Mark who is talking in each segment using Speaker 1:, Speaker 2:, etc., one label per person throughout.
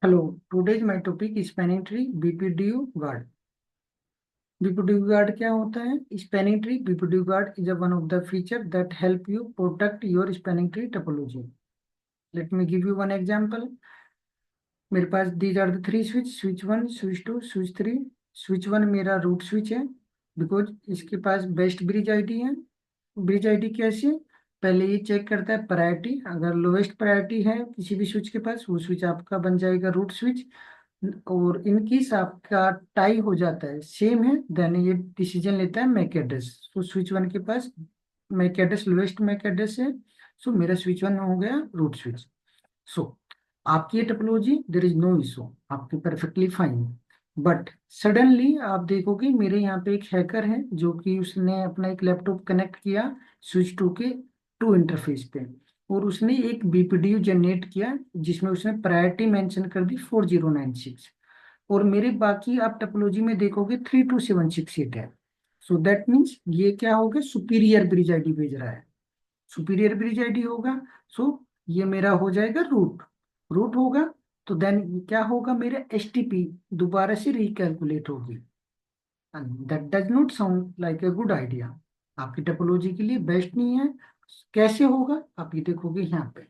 Speaker 1: Hello, today's my topic is spanning tree BPDU guard. BPDU guard क्या होता है? Spanning tree BPDU guard is a one of the feature that help you protect your spanning tree topology. Let me give you one example. मेरे पास these are the three switch, switch 1, switch 2, switch 3. switch 1 मेरा root switch है because इसके पास best bridge ID है। Bridge ID कैसे? पहले ये check करता है प्रायोरिटी, अगर लोएस्ट प्रायोरिटी है किसी भी स्विच के पास वो स्विच आपका बन जाएगा रूट स्विच। और इन केस आपका टाई हो जाता है सेम है देन ये डिसीजन लेता है मैक एड्रेस। तो स्विच 1 के पास MAC address lowest MAC address है, सो मेरा स्विच 1 हो गया रूट स्विच। सो आपकी ये topology there is no issue, आपकी परफेक्टली फाइन। बट सडनली आप देखोगे मेरे यहाँ पे एक हैकर है जो कि उसने अपना एक लैपटॉप कनेक्ट किया स्विच 2 के टू इंटरफेस पे, और उसने एक बीपीडीयू जनरेट किया जिसमें उसने प्रायोरिटी मेंशन कर दी 4096। और मेरे बाकी आप टोपोलॉजी में देखोगे 32768 है। सो दैट मीन्स ये क्या होगा, सुपीरियर ब्रिज आईडी भेज रहा है, सुपीरियर ब्रिज आईडी होगा। सो ये मेरा हो जाएगा रूट, रूट होगा तो देन क्या होगा, मेरा एसटीपी दोबारा से रिकैलकुलेट होगी। That does not sound like a good idea, आपकी टोपोलॉजी के लिए बेस्ट नहीं है। कैसे होगा आप ये देखोगे यहाँ पे।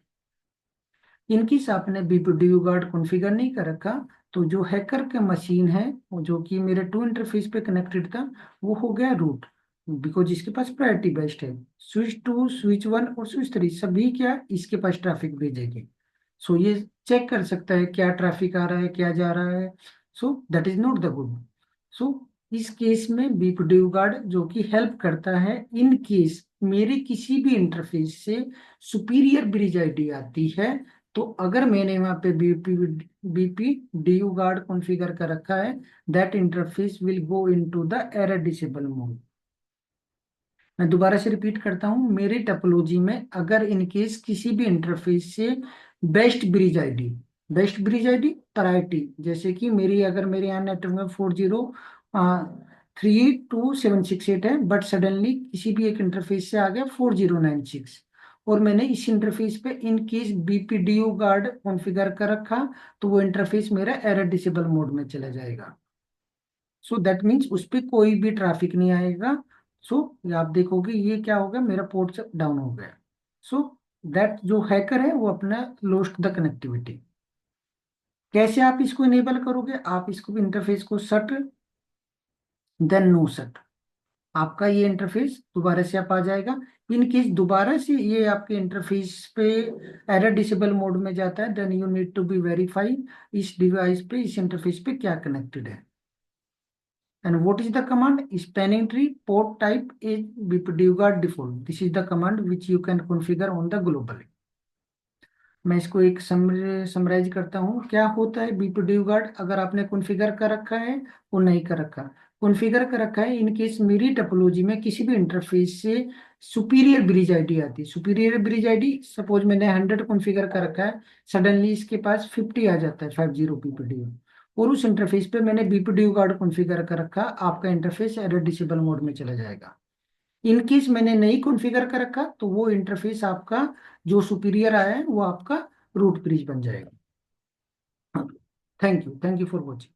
Speaker 1: इनकेस आपने बीपीडीयू गार्ड कॉन्फ़िगर नहीं कर रखा तो जो हैकर का मशीन है वो जो कि मेरे टू इंटरफेस पे कनेक्टेड था वो हो गया रूट, बिकॉज इसके पास प्रायोरिटी बेस्ड है। स्विच 2, स्विच 1 और स्विच 3 सभी क्या इसके पास ट्रैफिक भेजेंगे। सो ये चेक कर सकता है क्या ट्रैफिक आ रहा है क्या जा रहा है। So that is not the good. So इस केस में बीपीडीयू गार्ड जो कि हेल्प करता है इन केस मेरे किसी भी इंटरफेस से सुपीरियर ब्रिज आईडी आती है, तो अगर मैंने वहां पे BP D you guard configure कर रखा है that interface will go into the error disable mode. मैं दोबारा से रिपीट करता हूं, मेरे टोपोलॉजी में अगर इन केस किसी भी इंटरफेस से best bridge ID, best bridge ID priority, जैसे कि मेरी अगर मेरे यहाँ नेटवर्क में 403276 है बट सडनली किसी भी एक इंटरफेस से आ गया 4096, और मैंने इस इंटरफेस पे in case BPDU guard configure कर रखा तो वो इंटरफेस मेरा एरर डिसेबल मोड में चला जाएगा। सो दैट मीन्स उस पर कोई भी ट्रैफिक नहीं आएगा। सो आप देखोगे ये क्या होगा, मेरा पोर्ट डाउन हो गया। सो दैट जो हैकर है वो अपना लॉस्ट द कनेक्टिविटी। कैसे आप इसको इनेबल करोगे, आप इसको इंटरफेस को सट देन नो सट, आपका ये इंटरफेस दोबारा से आप आ जाएगा। इन केस दोबारा से ये आपके इंटरफेस पे एरर डिसेबल मोड में जाता है then you need to be verify इस डिवाइस पे इस इंटरफेस पे क्या कनेक्टेड है। And what is the command? Spanning tree port type is BPDUGuard default. This is the command which you can configure on the globally. मैं इसको एक summarise करता हूँ क्या होता है बीपीडीयू गार्ड अगर आपने कॉन्फ़िगर कर रखा है और नहीं कर रखा। कॉन्फ़िगर कर रखा है इन केस मेरी टोपोलॉजी में किसी भी इंटरफेस से सुपीरियर ब्रिज आईडी आती है, सुपीरियर ब्रिज आईडी सपोज मैंने 100 कॉन्फ़िगर कर रखा है, सडनली इसके पास 50 आ जाता है 50 बीपीडीयू, और उस इंटरफेस पे मैंने बीपीडीयू गार्ड कॉन्फ़िगर कर रखा, आपका इंटरफेस एरर डिसेबल मोड में चला जाएगा। इन केस मैंने नहीं कॉन्फ़िगर कर रखा तो वो इंटरफेस आपका जो सुपीरियर आया है वो आपका रूट ब्रिज बन जाएगा। Thank you for watching.